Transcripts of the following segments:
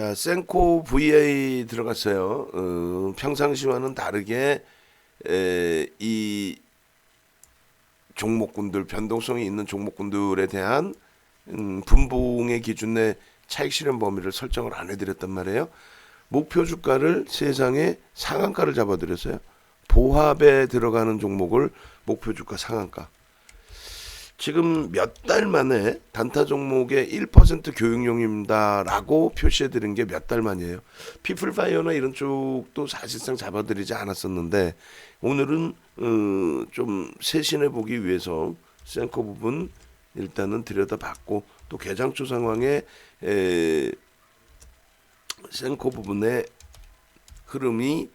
자, 센코 VA 들어갔어요. 평상시와는 다르게 이 종목군들, 변동성이 있는 종목군들에 대한 분봉의 기준 내 차익 실현 범위를 설정을 안 해드렸단 말이에요. 목표 주가를 세상에 상한가를 잡아드렸어요. 보합에 들어가는 종목을 목표 주가 상한가. 지금 몇 달 만에 단타 종목의 1% 교육용입니다라고 표시해드린 게 몇 달 만이에요. 피플파이어나 이런 쪽도 사실상 잡아드리지 않았었는데 오늘은 좀 세신해 보기 위해서 센코 부분 일단은 들여다봤고 또 개장초 상황에 센코 부분의 흐름이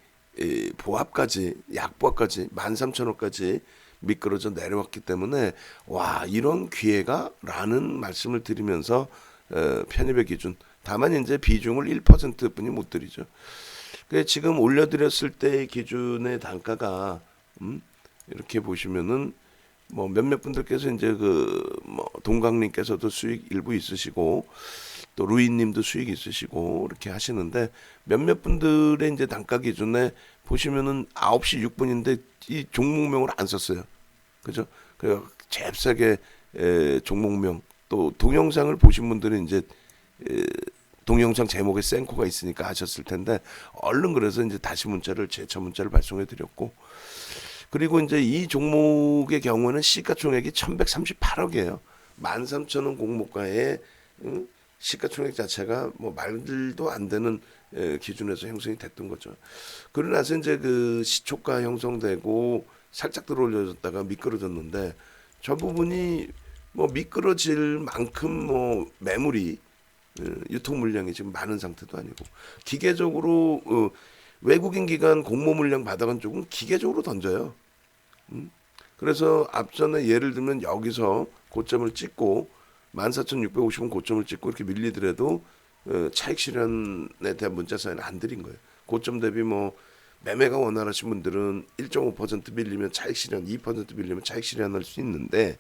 보합까지 약보합까지 13,000원까지 미끄러져 내려왔기 때문에 와 이런 기회가 라는 말씀을 드리면서 편입의 기준 다만 이제 비중을 1%뿐이 못 드리죠. 지금 올려드렸을 때 기준의 단가가 이렇게 보시면은 뭐 몇몇 분들께서 이제 뭐 동강님께서도 수익 일부 있으시고 또 루이님도 수익 있으시고 이렇게 하시는데 몇몇 분들의 이제 단가 기준에 보시면은 9시 6분인데 이 종목명을 안 썼어요. 그죠? 그 잽싸게 종목명 또 동영상을 보신 분들은 이제 동영상 제목에 센코가 있으니까 하셨을 텐데 얼른 그래서 이제 다시 재차 문자를 발송해 드렸고 그리고 이제 이 종목의 경우는 시가총액이 1138억이에요. 13,000원 공모가에 시가총액 자체가 뭐 말도 안 되는 기준에서 형성이 됐던 거죠. 그러고 나서 이제 그 시초가 형성되고 살짝 들어올려졌다가 미끄러졌는데 저 부분이 뭐 미끄러질 만큼 뭐 매물이 유통 물량이 지금 많은 상태도 아니고 기계적으로 외국인 기관 공모 물량 받아간 쪽은 기계적으로 던져요. 그래서 앞전에 예를 들면 여기서 고점을 찍고 14,650원 고점을 찍고 이렇게 밀리더라도 차익 실현에 대한 문자 사연을 안 드린 거예요. 고점 대비 뭐 매매가 원활하신 분들은 1.5% 밀리면 차익 실현, 2% 밀리면 차익 실현할 수 있는데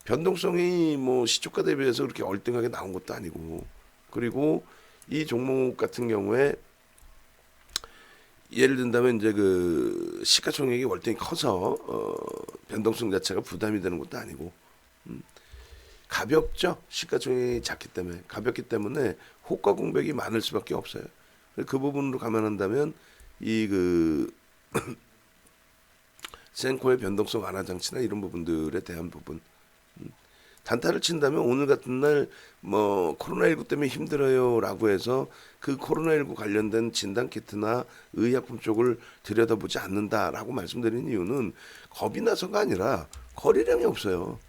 변동성이 뭐 시초가 대비해서 그렇게 얼등하게 나온 것도 아니고 그리고 이 종목 같은 경우에 예를 든다면 이제 그 시가총액이 월등히 커서 변동성 자체가 부담이 되는 것도 아니고 가볍죠. 시가총액이 작기 때문에 가볍기 때문에 호가 공백이 많을 수밖에 없어요. 그 부분으로 감안한다면 이 센코의 변동성 완화 장치나 이런 부분들에 대한 부분 단타를 친다면 오늘 같은 날 뭐 코로나19 때문에 힘들어요라고 해서 그 코로나19 관련된 진단키트나 의약품 쪽을 들여다보지 않는다라고 말씀드리는 이유는 겁이 나서가 아니라 거래량이 없어요.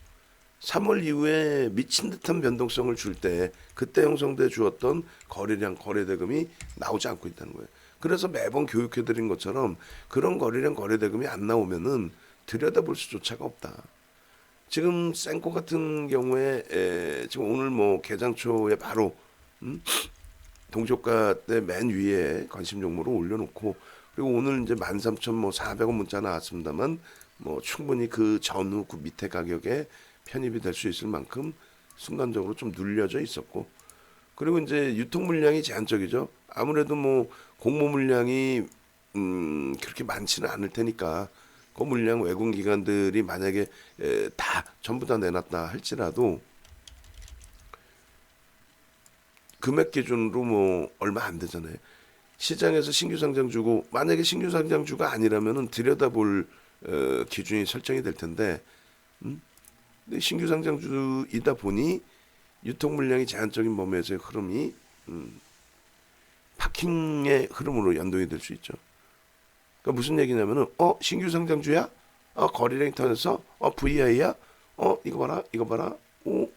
3월 이후에 미친 듯한 변동성을 줄 때 그때 형성돼 주었던 거래량 거래대금이 나오지 않고 있다는 거예요. 그래서 매번 교육해드린 것처럼 그런 거래량 거래대금이 안 나오면은 들여다볼 수조차가 없다. 지금 센코 같은 경우에 지금 오늘 뭐 개장초에 바로 동시효과 때 맨 위에 관심 종목을 올려놓고 그리고 오늘 이제 13,400원 문자 나왔습니다만 뭐 충분히 그 전후 그 밑에 가격에 편입이 될 수 있을 만큼 순간적으로 좀 눌려져 있었고 그리고 이제 유통 물량이 제한적이죠. 아무래도 뭐 공모 물량이 그렇게 많지는 않을 테니까 그 물량 외국 기관들이 만약에 다 전부 다 내놨다 할지라도 금액 기준으로 뭐 얼마 안 되잖아요. 시장에서 신규 상장주고 만약에 신규 상장주가 아니라면은 들여다볼 기준이 설정이 될 텐데 근데 신규 상장주이다 보니 유통 물량이 제한적인 범위에서의 흐름이 파킹의 흐름으로 연동이 될 수 있죠. 그러니까 무슨 얘기냐면은 신규 상장주야? 거래량이 터져서 VI야? 이거 봐라. 오.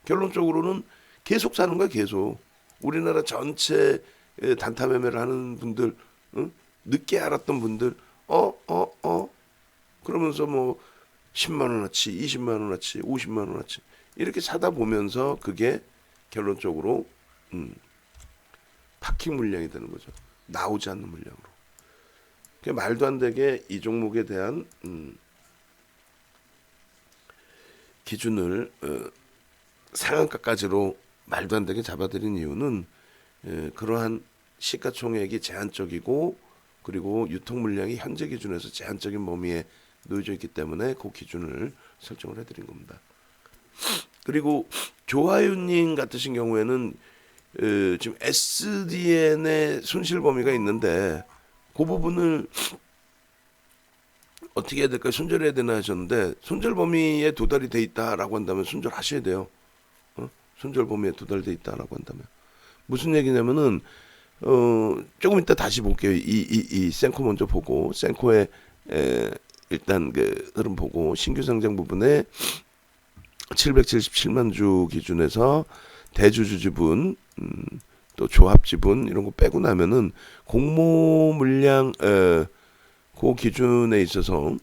결론적으로는 계속 사는 거야, 계속. 우리나라 전체 단타 매매를 하는 분들, 늦게 알았던 분들, 그러면서 뭐 10만 원어치, 20만 원어치, 50만 원어치 이렇게 사다 보면서 그게 결론적으로 파킹 물량이 되는 거죠. 나오지 않는 물량으로. 말도 안 되게 이 종목에 대한 기준을 상한가까지로 말도 안 되게 잡아들인 이유는 그러한 시가총액이 제한적이고 그리고 유통 물량이 현재 기준에서 제한적인 범위에 놓여져 있기 때문에 그 기준을 설정을 해드린 겁니다. 그리고 조하윤님 같으신 경우에는 지금 SDN의 손실 범위가 있는데 그 부분을 어떻게 해야 될까요? 손절해야 되나 하셨는데 손절 범위에 도달이 돼 있다라고 한다면 손절하셔야 돼요. 손절 범위에 도달돼 있다라고 한다면 무슨 얘기냐면은 조금 이따 다시 볼게요. 이 센코 먼저 보고 센코의 일단 그 흐름 보고 신규 상장 부분에 777만 주 기준에서 대주주 지분 또 조합 지분 이런 거 빼고 나면은 공모 물량 그 기준에 있어서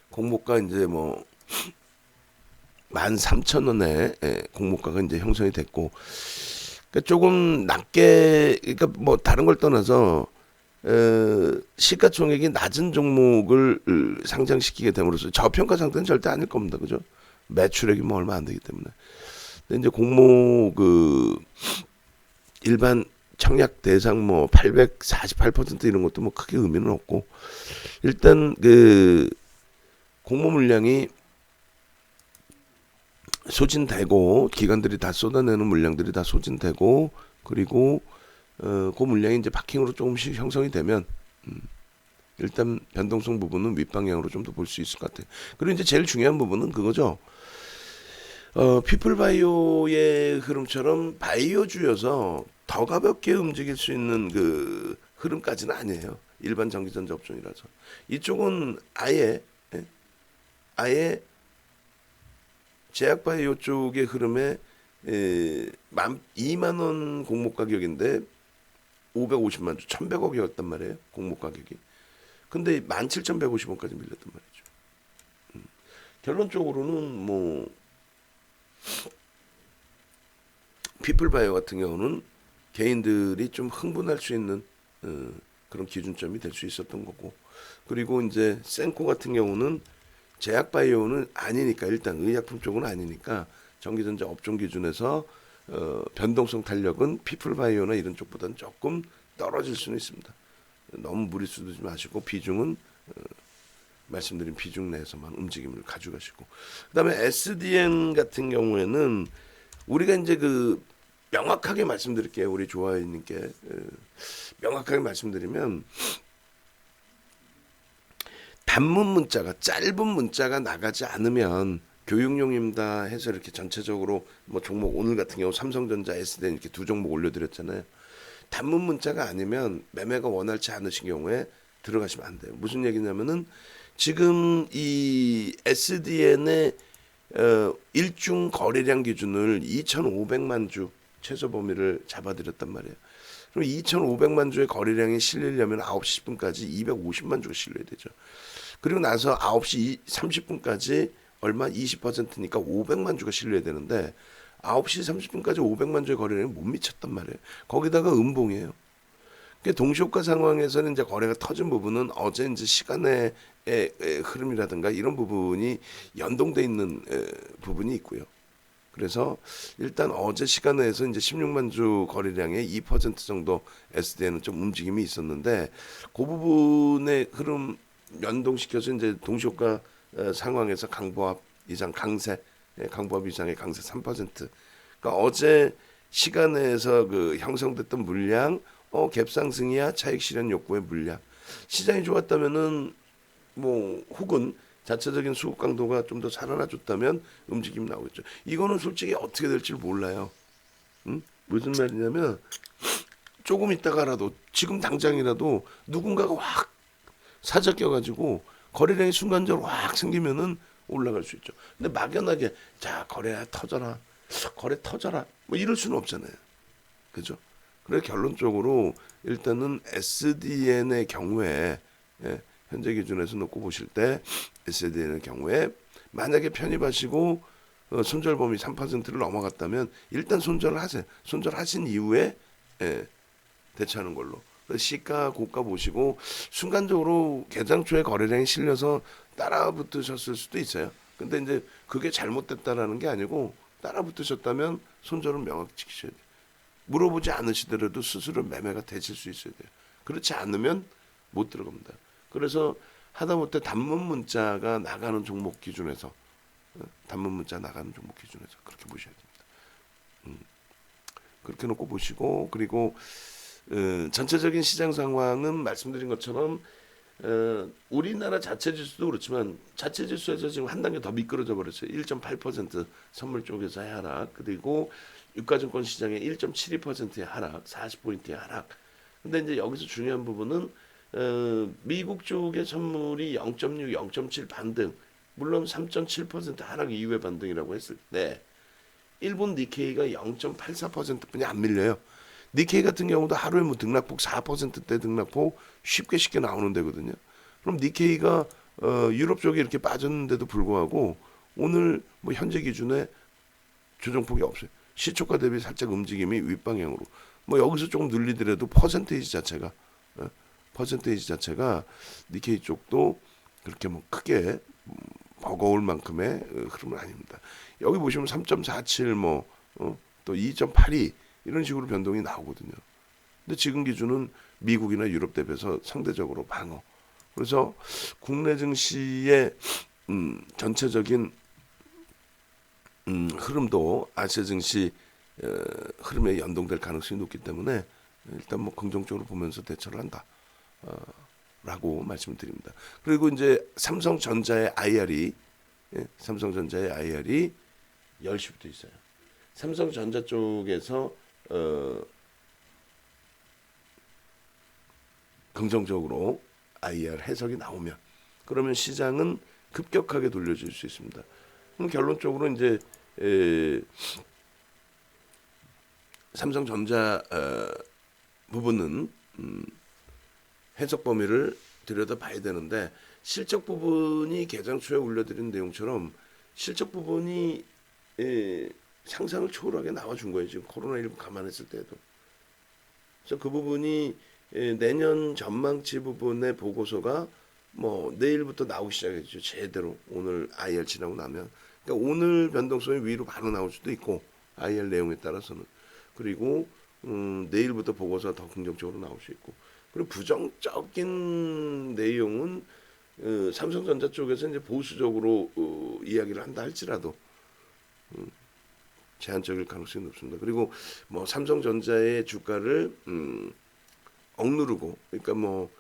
공모가 이제 뭐 13,000원에 공모가가 이제 형성이 됐고 그러니까 조금 낮게 그러니까 뭐 다른 걸 떠나서 시가총액이 낮은 종목을 상장시키게 됨으로써 저평가 상태는 절대 아닐 겁니다. 그죠? 매출액이 뭐 얼마 안 되기 때문에. 근데 이제 공모 그 일반 청약 대상 뭐 848% 이런 것도 뭐 크게 의미는 없고 일단 그 공모 물량이 소진되고 기관들이 다 쏟아내는 물량들이 다 소진되고 그리고 그 물량이 이제 파킹으로 조금씩 형성이 되면 일단 변동성 부분은 윗방향으로 좀 더 볼 수 있을 것 같아요. 그리고 이제 제일 중요한 부분은 그거죠. 피플바이오의 흐름처럼 바이오주여서 더 가볍게 움직일 수 있는 그 흐름까지는 아니에요. 일반 전기전자 업종이라서 이쪽은 아예 제약바이오 쪽의 흐름에 2만 원 공모 가격인데 550만 주 1,100억이었단 말이에요. 공모 가격이. 근데 17,150원까지 밀렸단 말이죠. 결론적으로는 뭐 피플바이오 같은 경우는 개인들이 좀 흥분할 수 있는 그런 기준점이 될 수 있었던 거고 그리고 이제 센코 같은 경우는 제약바이오는 아니니까 일단 의약품 쪽은 아니니까 전기전자 업종 기준에서 변동성 탄력은 피플바이오나 이런 쪽보다는 조금 떨어질 수는 있습니다. 너무 무리수 두지 마시고 비중은 말씀드린 비중 내에서만 움직임을 가져가시고 그다음에 SDN 같은 경우에는 우리가 이제 그 명확하게 말씀드릴게요. 우리 조아이님께 명확하게 말씀드리면 단문 문자가 짧은 문자가 나가지 않으면 교육용입니다 해서 이렇게 전체적으로 뭐 종목 오늘 같은 경우 삼성전자, SDN 이렇게 두 종목 올려드렸잖아요. 단문 문자가 아니면 매매가 원활치 않으신 경우에 들어가시면 안 돼요. 무슨 얘기냐면은 지금 이 SDN의 일중 거래량 기준을 2,500만 주 최소 범위를 잡아드렸단 말이에요. 그럼 2,500만 주의 거래량이 실리려면 9시 10분까지 250만 주가 실려야 되죠. 그리고 나서 9시 30분까지 얼마 20%니까 500만 주가 실려야 되는데 9시 30분까지 500만 주의 거래량이 못 미쳤단 말이에요. 거기다가 음봉이에요. 그 동시효과 상황에서는 이제 거래가 터진 부분은 어제 이제 시간의 흐름이라든가 이런 부분이 연동돼 있는 부분이 있고요. 그래서 일단 어제 시간에서 이제 16만 주 거래량의 2% 정도 SDN은 좀 움직임이 있었는데 그 부분의 흐름 연동시켜서 이제 동시효과 상황에서 강보합 이상 강세, 강보합 이상의 강세 3%. 그러니까 어제 시간에서 그 형성됐던 물량, 갭상승이야 차익 실현 욕구의 물량. 시장이 좋았다면은 뭐 혹은 자체적인 수급 강도가 좀 더 살아나줬다면 움직임이 나오겠죠. 이거는 솔직히 어떻게 될지 몰라요. 무슨 말이냐면 조금 있다가라도 지금 당장이라도 누군가가 확 사자 껴가지고 거래량이 순간적으로 확 생기면은 올라갈 수 있죠. 근데 막연하게 자 거래 터져라 뭐 이럴 수는 없잖아요. 그죠? 그래서 결론적으로 일단은 SDN의 경우에 현재 기준에서 놓고 보실 때 SDN의 경우에 만약에 편입하시고 손절 범위 3%를 넘어갔다면 일단 손절을 하세요. 손절하신 이후에 대처하는 걸로. 시가 고가 보시고 순간적으로 개장 초에 거래량이 실려서 따라붙으셨을 수도 있어요. 근데 이제 그게 잘못됐다라는 게 아니고 따라붙으셨다면 손절은 명확히 지키셔야 돼요. 물어보지 않으시더라도 스스로 매매가 되실 수 있어야 돼요. 그렇지 않으면 못 들어갑니다. 그래서 하다못해 단문 문자가 나가는 종목 기준에서 단문 문자 나가는 종목 기준에서 그렇게 보셔야 됩니다. 그렇게 놓고 보시고 그리고 전체적인 시장 상황은 말씀드린 것처럼 우리나라 자체 지수도 그렇지만 자체 지수에서 지금 한 단계 더 미끄러져 버렸어요. 1.8% 선물 쪽에서의 하락 그리고 유가증권 시장의 1.72%의 하락, 40포인트의 하락. 근데 이제 여기서 중요한 부분은 미국 쪽의 선물이 0.6, 0.7 반등, 물론 3.7% 하락 이후의 반등이라고 했을 때 일본 니케이가 0.84%뿐이 안 밀려요. 니케이 같은 경우도 하루에 뭐 등락폭 4%대 등락폭 쉽게 나오는 데거든요. 그럼 니케이가 유럽 쪽에 이렇게 빠졌는데도 불구하고 오늘 뭐 현재 기준에 조정폭이 없어요. 시초가 대비 살짝 움직임이 윗방향으로. 뭐 여기서 조금 늘리더라도 퍼센테이지 자체가 니케이 쪽도 그렇게 뭐 크게 버거울 만큼의 흐름은 아닙니다. 여기 보시면 3.47 또 2.82 이런 식으로 변동이 나오거든요. 근데 지금 기준은 미국이나 유럽 대비해서 상대적으로 방어. 그래서 국내 증시의 전체적인 흐름도 아시아 증시 흐름에 연동될 가능성이 높기 때문에 일단 뭐 긍정적으로 보면서 대처를 한다. 라고 말씀을 드립니다. 그리고 이제 삼성전자의 IR이 10시부터 있어요. 삼성전자 쪽에서 긍정적으로 IR 해석이 나오면 그러면 시장은 급격하게 돌려줄 수 있습니다. 그럼 결론적으로 이제 삼성전자 부분은 해석 범위를 들여다봐야 되는데 실적 부분이 개장 초에 올려드린 내용처럼 실적 부분이 상상을 초월하게 나와준 거예요. 지금 코로나19 감안했을 때도. 그래서 그 부분이 내년 전망치 부분의 보고서가 뭐 내일부터 나오기 시작했죠. 제대로 오늘 IR 지나고 나면. 그러니까 오늘 변동성이 위로 바로 나올 수도 있고 IR 내용에 따라서는. 그리고 내일부터 보고서 더 긍정적으로 나올 수 있고. 그리고 부정적인 내용은 삼성전자 쪽에서 이제 보수적으로 이야기를 한다 할지라도 제한적일 가능성이 높습니다. 그리고 뭐 삼성전자의 주가를 억누르고, 그러니까 뭐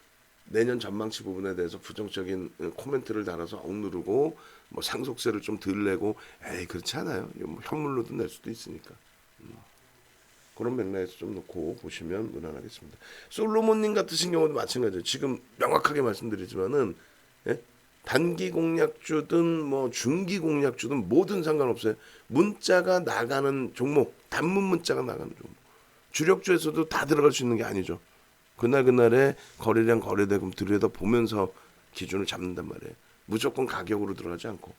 내년 전망치 부분에 대해서 부정적인 코멘트를 달아서 억누르고 뭐 상속세를 좀 덜 내고, 에이 그렇지 않아요. 뭐 현물로도 낼 수도 있으니까. 그런 맥락에서 좀 놓고 보시면 무난하겠습니다. 솔로몬님 같으신 경우도 마찬가지예요. 지금 명확하게 말씀드리지만은 단기 공략주든 뭐 중기 공략주든 뭐든 상관없어요. 문자가 나가는 종목, 단문 문자가 나가는 종목. 주력주에서도 다 들어갈 수 있는 게 아니죠. 그날의 거래량 거래대금 들여다 보면서 기준을 잡는단 말이에요. 무조건 가격으로 들어가지 않고.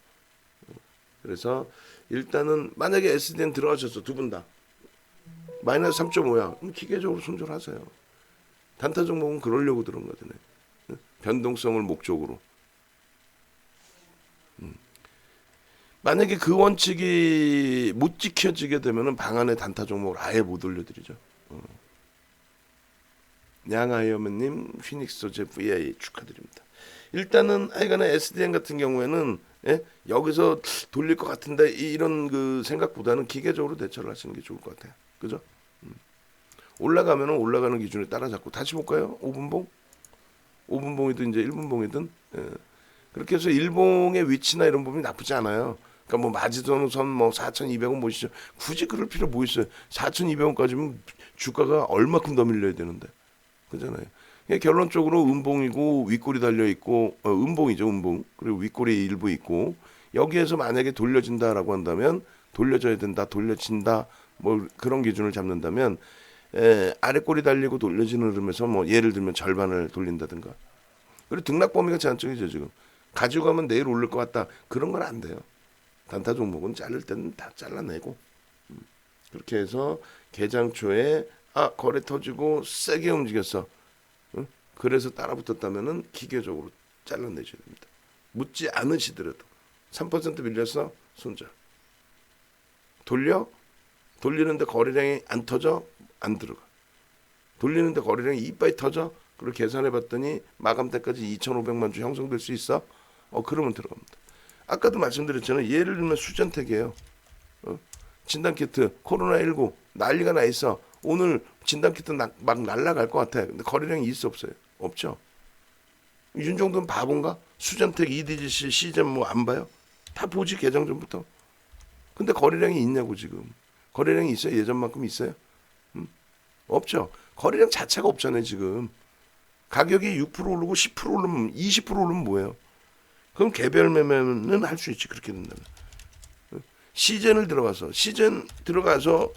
그래서 일단은 만약에 SDN 들어가셔서 두 분 다 마이너스 3.5야. 그럼 기계적으로 손절하세요. 단타 종목은 그러려고 들은 거잖아요. 변동성을 목적으로. 만약에 그 원칙이 못 지켜지게 되면은 방안의 단타 종목을 아예 못 올려드리죠. 양아이어맨님, 피닉스 소재 VI 축하드립니다. 일단은 하여간에 SDN 같은 경우에는 여기서 돌릴 것 같은데 이런 그 생각보다는 기계적으로 대처를 하시는 게 좋을 것 같아요. 그죠? 올라가면은 올라가는 기준에 따라잡고 다시 볼까요? 5분봉? 5분봉이든 이제 1분봉이든 그렇게 해서 일봉의 위치나 이런 부분이 나쁘지 않아요. 그러니까 뭐 마지노선 뭐 4,200원 보시죠. 굳이 그럴 필요 뭐 있어요? 4,200원까지면 주가가 얼마큼 더 밀려야 되는데. 그잖아요. 결론적으로 음봉이고 윗골이 달려 있고 음봉이죠, 음봉. 그리고 윗골이 일부 있고 여기에서 만약에 돌려진다라고 한다면 돌려져야 된다, 돌려진다 뭐 그런 기준을 잡는다면 아랫골이 달리고 돌려지는 흐름에서 뭐 예를 들면 절반을 돌린다든가. 그리고 등락 범위가 제한적이죠 지금. 가지고 가면 내일 오를 것 같다. 그런 건 안 돼요. 단타 종목은 자를 때는 다 잘라내고 그렇게 해서 개장 초에 거래 터지고 세게 움직였어. 그래서 따라붙었다면은 기계적으로 잘라내셔야 됩니다. 묻지 않으시더라도 3% 밀렸어, 손절. 돌리는데 거래량이 안 터져, 안 들어가. 돌리는데 거래량이 이빠이 터져, 그걸 계산해봤더니 마감 때까지 2,500만 주 형성될 수 있어? 그러면 들어갑니다. 아까도 말씀드렸잖아요. 예를 들면 수전택이에요. 진단키트 코로나19 난리가 나 있어. 오늘 진단키트 막 날라갈 것 같아. 근데 거래량이 있어 없어요? 없죠. 윤정도는 바본가? 수전택, EDGC, 시즌 뭐 안 봐요? 다 보지 개장 전부터. 근데 거래량이 있냐고 지금. 거래량이 있어요? 예전만큼 있어요? 없죠. 거래량 자체가 없잖아요 지금. 가격이 6% 오르고 10% 오르면 20% 오르면 뭐예요? 그럼 개별 매매는 할 수 있지 그렇게 된다면. 시즌을 들어가서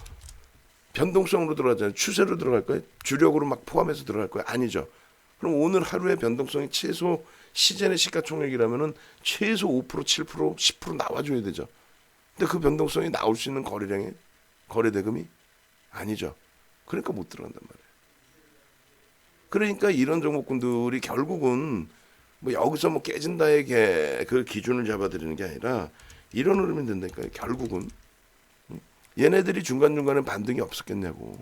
변동성으로 들어가잖아요. 추세로 들어갈 거예요? 주력으로 막 포함해서 들어갈 거예요? 아니죠. 그럼 오늘 하루의 변동성이 최소 시즌의 시가총액이라면은 최소 5%, 7%, 10% 나와줘야 되죠. 근데 그 변동성이 나올 수 있는 거래 대금이 아니죠. 그러니까 못 들어간단 말이에요. 그러니까 이런 종목군들이 결국은 뭐 여기서 뭐 깨진다의 그 기준을 잡아드리는 게 아니라 이런 흐름이 된다니까요. 결국은 얘네들이 중간중간에 반등이 없었겠냐고.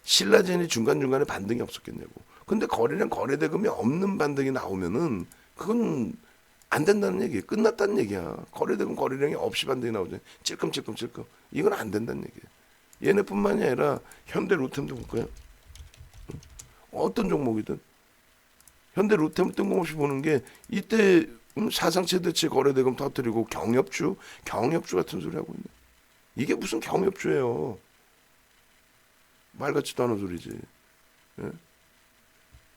신라젠이 중간중간에 반등이 없었겠냐고. 근데 거래 대금이 없는 반등이 나오면은 그건 안 된다는 얘기예요. 끝났다는 얘기야. 거래량이 없이 반등이 나오죠. 찔끔찔끔. 이건 안 된다는 얘기예요. 얘네뿐만이 아니라 현대 로템도 볼까요? 어떤 종목이든 현대 로템 뜬금없이 보는 게 이때 사상 최대치 거래대금 터뜨리고 경협주 같은 소리 하고 있네. 이게 무슨 경협주예요? 말 같지도 않은 소리지. 예?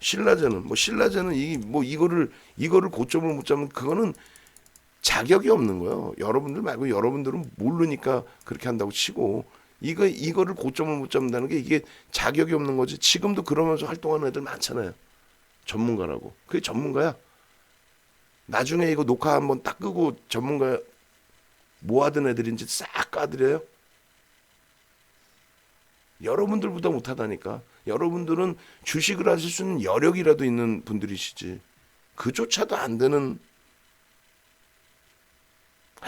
신라제는 이거를 고점을 못 잡는 그거는 자격이 없는 거예요. 여러분들 말고 여러분들은 모르니까 그렇게 한다고 치고 이거를 고점을 못 잡는다는 게 이게 자격이 없는 거지. 지금도 그러면서 활동하는 애들 많잖아요. 전문가라고. 그게 전문가야. 나중에 이거 녹화 한번 딱 끄고 전문가 뭐 하던 애들인지 싹 까드려요. 여러분들보다 못하다니까. 여러분들은 주식을 하실 수 있는 여력이라도 있는 분들이시지. 그조차도 안 되는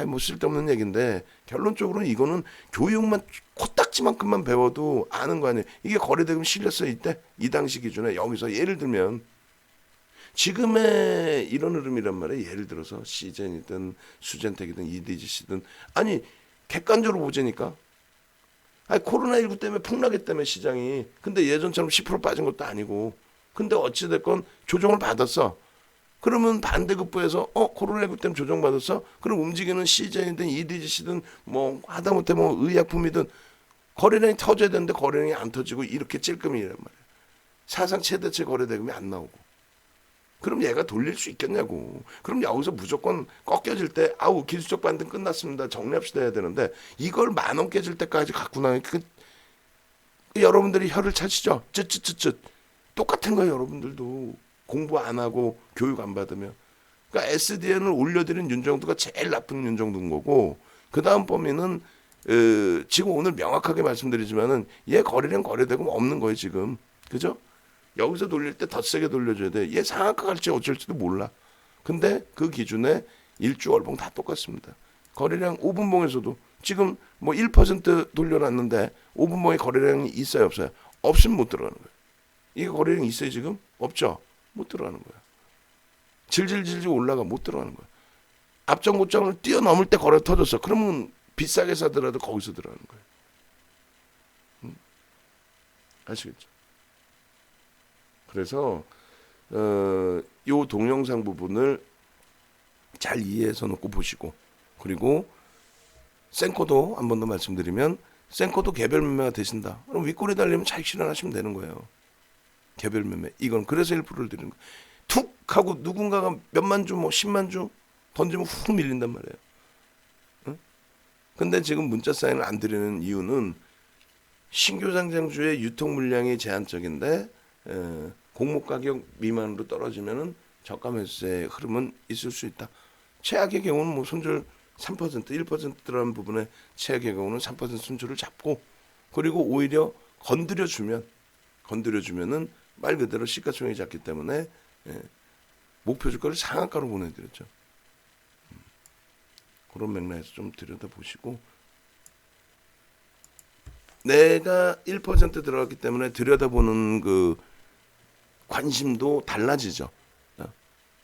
뭐 쓸데없는 얘기인데 결론적으로는 이거는 교육만 코딱지만큼만 배워도 아는 거 아니에요. 이게 거래대금 실렸어요 이때? 이 당시 기준에 여기서 예를 들면 지금의 이런 흐름이란 말이에요. 예를 들어서 시젠이든 수젠텍이든 EDGC든 아니 객관적으로 보자니까 코로나19 때문에 폭락했다며 시장이. 근데 예전처럼 10% 빠진 것도 아니고. 근데 어찌됐건 조정을 받았어. 그러면 반대급부에서 코로나19 때문에 조정받았어? 그럼 움직이는 시젠이든 EDGC든 뭐 하다못해 뭐 의약품이든 거래량이 터져야 되는데 거래량이 안 터지고 이렇게 찔끔이란 말이야. 사상 최대치 거래대금이 안 나오고. 그럼 얘가 돌릴 수 있겠냐고. 그럼 여기서 무조건 꺾여질 때 기술적 반등 끝났습니다. 정리합시다 해야 되는데 이걸 10,000원 깨질 때까지 갖고 나니까 여러분들이 혀를 차시죠. 쯧쯧쯧쯧. 똑같은 거예요. 여러분들도 공부 안 하고 교육 안 받으면. 그러니까 SDN을 올려드린 윤정두가 제일 나쁜 윤정두인 거고 그 다음 범위는 지금 오늘 명확하게 말씀드리지만은 얘 거래대금 없는 거예요 지금. 그죠? 여기서 돌릴 때 더 세게 돌려줘야 돼. 얘 상한가 갈지 어쩔지도 몰라. 근데 그 기준에 일주 월봉 다 똑같습니다. 거래량 5분봉에서도 지금 뭐 1% 돌려놨는데 5분봉에 거래량이 있어요 없어요? 없으면 못 들어가는 거예요. 이게 거래량이 있어요 지금? 없죠? 못 들어가는 거야. 질질 올라가 못 들어가는 거야. 앞전 고점을 뛰어넘을 때 거래 터졌어. 그러면 비싸게 사더라도 거기서 들어가는 거예요. 아시겠죠? 그래서 요 동영상 부분을 잘 이해해서 놓고 보시고 그리고 센코도 한 번 더 말씀드리면 센코도 개별 매매가 되신다. 그럼 윗골에 달리면 잘 실현하시면 되는 거예요. 개별 매매. 이건 그래서 1%를 드리는 거예요. 툭 하고 누군가가 몇만 주, 뭐 10만 주 던지면 훅 밀린단 말이에요. 응? 근데 지금 문자 사인을 안 드리는 이유는 신규 상장주의 유통 물량이 제한적인데 공모 가격 미만으로 떨어지면은 저가 매수의 흐름은 있을 수 있다. 최악의 경우는 뭐 손절 3%, 1% 들어간 부분에 최악의 경우는 3% 손절을 잡고 그리고 오히려 건드려주면은 말 그대로 시가총액이 작기 때문에 목표 주가를 상한가로 보내드렸죠. 그런 맥락에서 좀 들여다보시고, 내가 1% 들어갔기 때문에 들여다보는 그 관심도 달라지죠.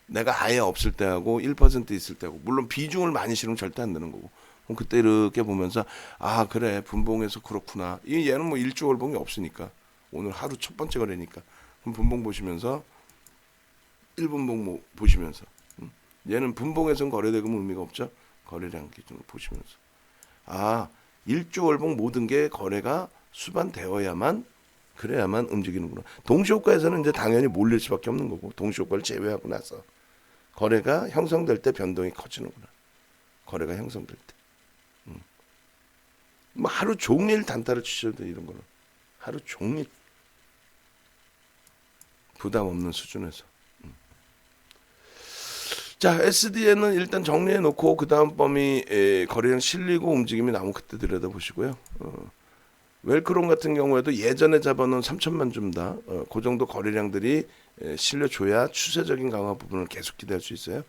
내가 아예 없을 때하고 1% 있을 때하고, 물론 비중을 많이 실으면 절대 안 되는 거고, 그럼 그때 이렇게 보면서 아 그래 분봉에서 그렇구나. 얘는 뭐 일주월봉이 없으니까 오늘 하루 첫 번째 거래니까 그럼 분봉 보시면서 1분봉 뭐 보시면서 얘는 분봉에서는 거래대금 의미가 없죠. 거래량 기준으로 보시면서 아 일주월봉 모든 게 거래가 수반되어야만 그래야만 움직이는구나. 동시효과에서는 이제 당연히 몰릴 수밖에 없는 거고, 동시효과를 제외하고 나서 거래가 형성될 때 변동이 커지는구나. 거래가 형성될 때. 뭐 하루 종일 단타를 치셔도 이런 거는 하루 종일 부담 없는 수준에서. 자, SDN은 일단 정리해 놓고 그 다음 범위 거래량 실리고 움직임이 나오면 그때 들여다보시고요. 웰크론 같은 경우에도 예전에 잡아놓은 3천만 줌다. 그 정도 거래량들이 실려줘야 추세적인 강화 부분을 계속 기대할 수 있어요.